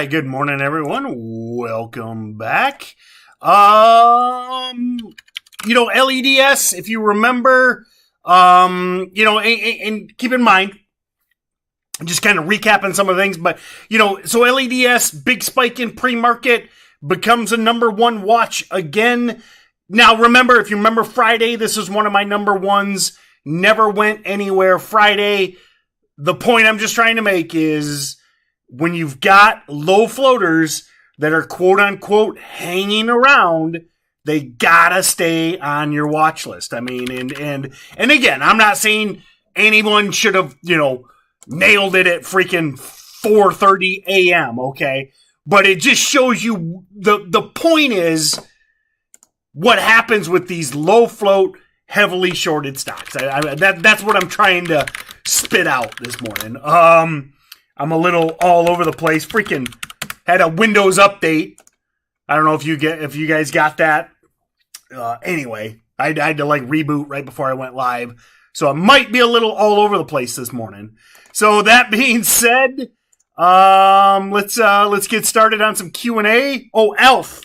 right, good morning, everyone. Welcome back. LEDs, if you remember, and keep in mind, just kind of recapping some of the things, but, so LEDs, big spike in pre-market, becomes a number one watch again. Now, remember, if you remember Friday, this is one of my number ones, never went anywhere Friday. The point I'm just trying to make is when you've got low floaters that are quote unquote hanging around, they gotta stay on your watch list. I mean, and again, I'm not saying anyone should have, nailed it at freaking 4:30 a.m., okay? But it just shows you the point is what happens with these low float, heavily shorted stocks. That's what I'm trying to spit out this morning. I'm a little all over the place. Freaking had a Windows update. I don't know if you guys got that. Anyway, I had to reboot right before I went live, so I might be a little all over the place this morning. So that being said, let's get started on some Q&A. Oh, Alf.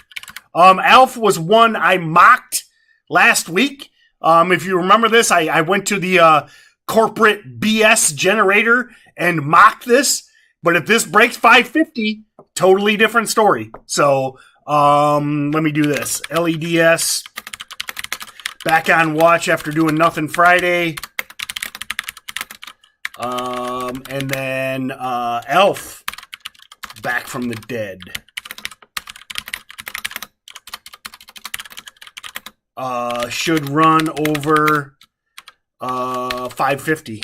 Alf was one I mocked last week. If you remember this, I went to the corporate BS generator and mocked this. But if this breaks 550, totally different story. So let me do this. LEDs back on watch after doing nothing Friday. And then Elf back from the dead. Should run over 550.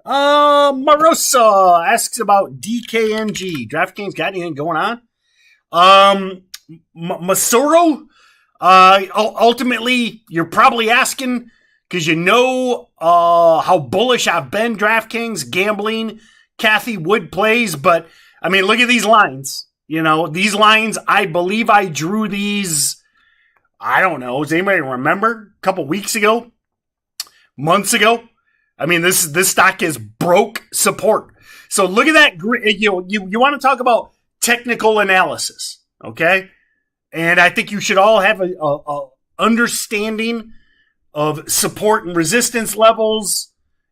Marosa asks about DKNG. DraftKings got anything going on? Masoro, ultimately, you're probably asking because how bullish I've been DraftKings, gambling, Kathy Wood plays, but, I mean, look at these lines. These lines, I believe I drew these, I don't know, does anybody remember? A couple weeks ago? Months ago? I mean, this stock is broke support. So look at that. You want to talk about technical analysis, okay? And I think you should all have a understanding of support and resistance levels,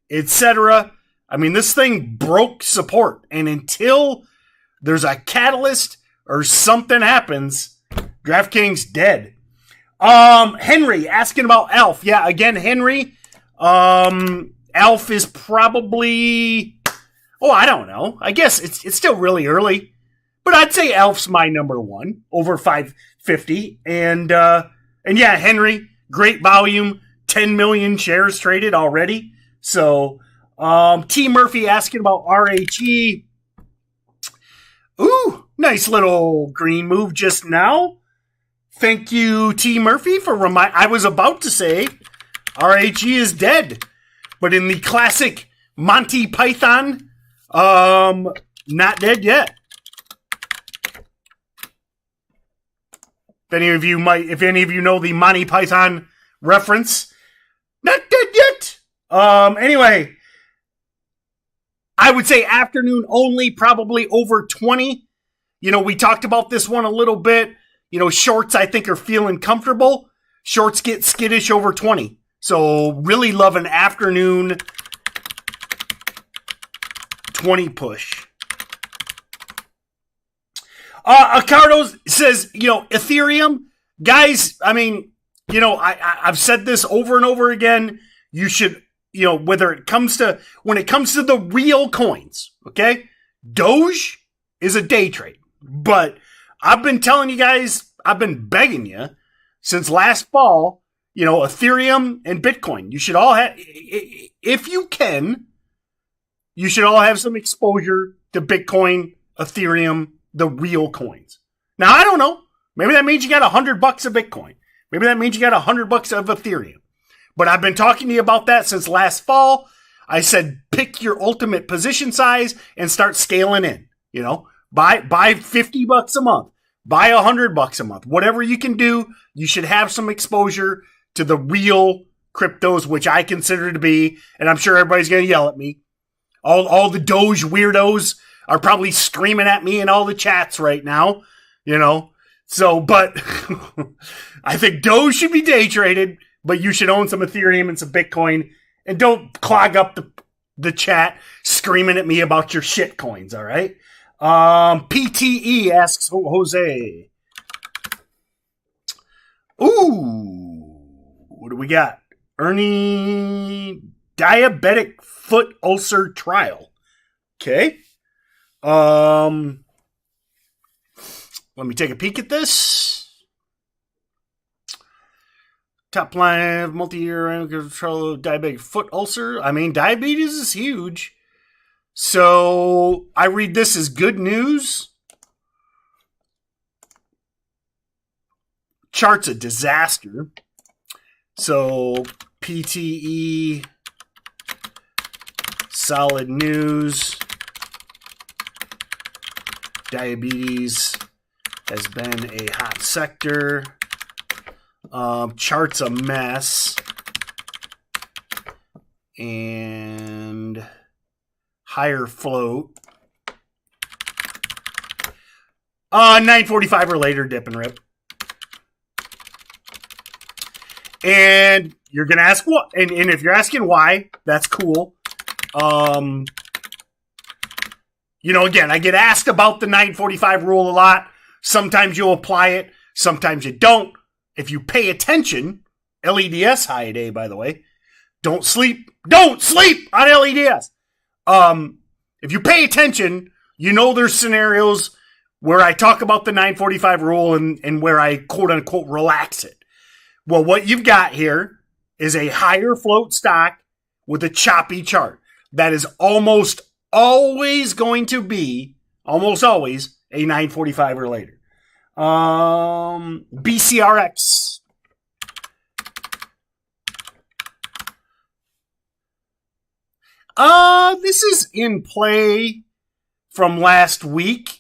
etc. I mean, this thing broke support, and until there's a catalyst or something happens, DraftKings dead. Henry asking about Alf. Yeah, again, Henry. Alf is probably, I don't know. I guess it's still really early, but I'd say Alf's my number one over 550. And yeah, Henry, great volume, 10 million shares traded already. So, T Murphy asking about RHE. Ooh, nice little green move just now. Thank you, T Murphy, for I was about to say RHE is dead. But in the classic Monty Python, not dead yet. If any of you know the Monty Python reference, not dead yet. Anyway, I would say afternoon only, probably over 20. We talked about this one a little bit. Shorts I think are feeling comfortable. Shorts get skittish over 20. So really love an afternoon 20 push. Acardo says, Ethereum. Guys, I mean, I've said this over and over again. You should, when it comes to the real coins, okay? Doge is a day trade. But I've been telling you guys, I've been begging you since last fall, Ethereum and Bitcoin. You should all have, if you can, you should all have some exposure to Bitcoin, Ethereum, the real coins. Now, I don't know. Maybe that means you got $100 of Bitcoin. Maybe that means you got $100 of Ethereum. But I've been talking to you about that since last fall. I said, pick your ultimate position size and start scaling in. Buy $50 a month. Buy $100 a month. Whatever you can do, you should have some exposure to the real cryptos, which I consider to be, and I'm sure everybody's going to yell at me, all the Doge weirdos are probably screaming at me in all the chats right now, you know. So, but I think Doge should be day traded, but you should own some Ethereum and some Bitcoin, and don't clog up the chat screaming at me about your shit coins, all right? PTE asks Jose. Ooh, what do we got? Ernie diabetic foot ulcer trial. Okay. Let me take a peek at this. Top line of multi-year control of diabetic foot ulcer. I mean, diabetes is huge. So I read this as good news. Chart's a disaster. So PTE, solid news. Diabetes has been a hot sector. Chart's a mess. And higher float. 945 or later, dip and rip. And you're going to ask what? And if you're asking why, that's cool. You know, again, I get asked about the 945 rule a lot. Sometimes you'll apply it. Sometimes you don't. If you pay attention, LEDS high today, by the way. Don't sleep on LEDS. If you pay attention, you know there's scenarios where I talk about the 945 rule and where I quote unquote relax it. Well, what you've got here is a higher float stock with a choppy chart. That is almost always going to be, almost always, a 945 or later. BCRX. This is in play from last week.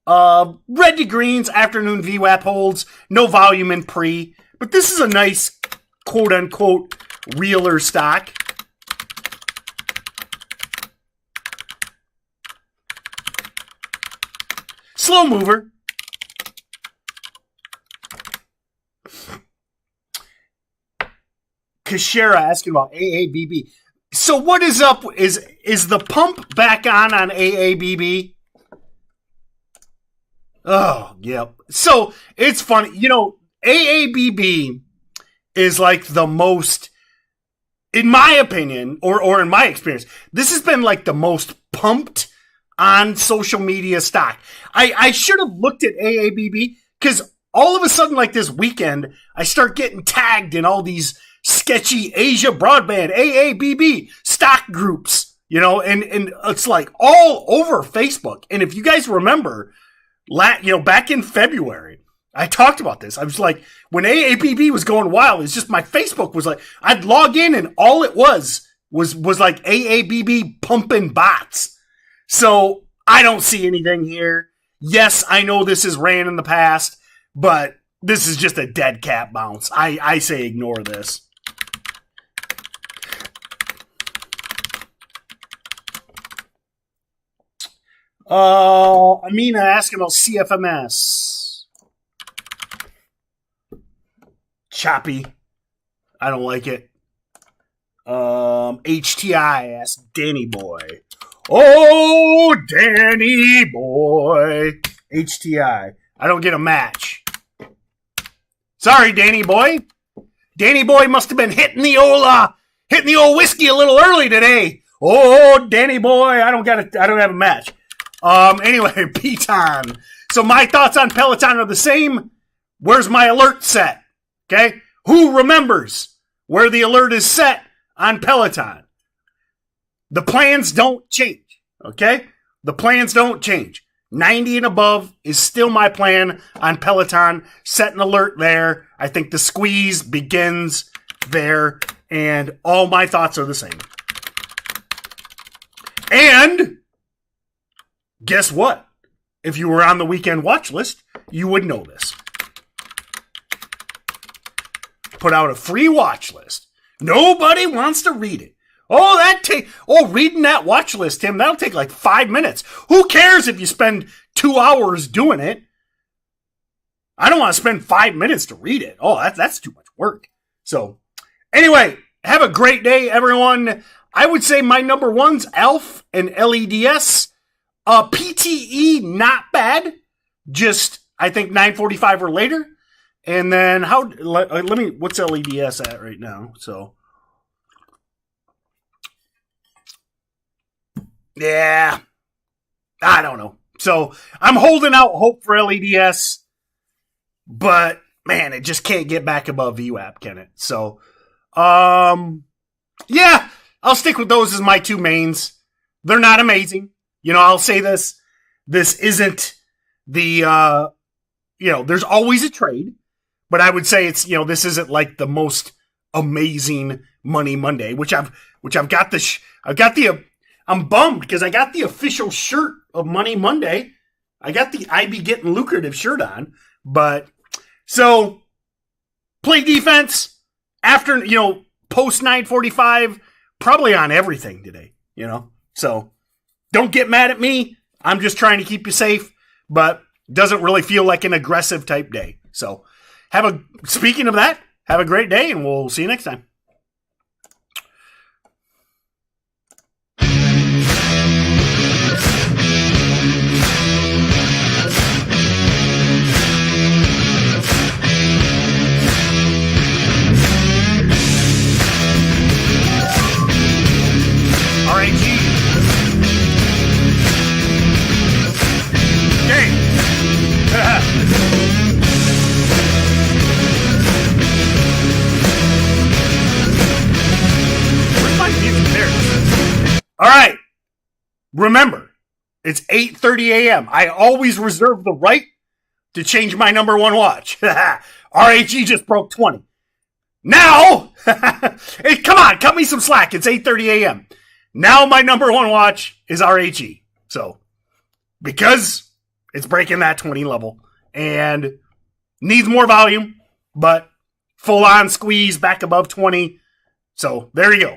Red to greens, afternoon VWAP holds, no volume in pre. But this is a nice, quote-unquote, realer stock. Slow mover. Kashera asking about AABB. So what is up? Is the pump back on AABB? Oh, yep. So it's funny. You know, AABB is like the most, in my opinion, or in my experience, this has been like the most pumped on social media stock. I should have looked at AABB because all of a sudden, like this weekend, I start getting tagged in all these sketchy Asia broadband, AABB stock groups, you know, and it's like all over Facebook. And if you guys remember, back in February, I talked about this. I was like, when AABB was going wild, it's just my Facebook was like, I'd log in and all it was like AABB pumping bots. So I don't see anything here. Yes, I know this is ran in the past, but this is just a dead cat bounce. I say ignore this. Amina asking about CFMS. Choppy. I don't like it. HTI asks Danny Boy. Oh, Danny Boy. HTI. I don't get a match. Sorry, Danny Boy. Danny Boy must have been hitting the old whiskey a little early today. Oh, Danny Boy, I don't have a match. Anyway, Peloton. So my thoughts on Peloton are the same. Where's my alert set? Okay? Who remembers where the alert is set on Peloton? The plans don't change. Okay? The plans don't change. 90 and above is still my plan on Peloton. Set an alert there. I think the squeeze begins there. And all my thoughts are the same. And guess what? If you were on the weekend watch list, you would know this. Put out a free watch list. Nobody wants to read it. Reading that watch list, Tim, that'll take like 5 minutes. Who cares if you spend 2 hours doing it? I don't want to spend 5 minutes to read it. Oh, that's too much work. So, anyway, have a great day, everyone. I would say my number ones, Alf and LEDS. PTE, not bad. Just, I think 9:45 or later. And then what's LEDS at right now? So, yeah, I don't know. So, I'm holding out hope for LEDS, but man, it just can't get back above VWAP, can it? So, yeah, I'll stick with those as my two mains. They're not amazing. I'll say this. This isn't the, there's always a trade, but I would say it's, this isn't like the most amazing Money Monday, which I've got I'm bummed because I got the official shirt of Money Monday. I got the I Be Getting Lucrative shirt on, but so play defense after, post 9:45, probably on everything today, so don't get mad at me. I'm just trying to keep you safe, but doesn't really feel like an aggressive type day. So speaking of that, have a great day and we'll see you next time. All right. Remember, it's 8:30 a.m. I always reserve the right to change my number one watch. RHE just broke 20. Now, hey, come on, cut me some slack. It's 8:30 a.m. Now my number one watch is RHE. So, because it's breaking that 20 level and needs more volume, but full on squeeze back above 20. So, there you go.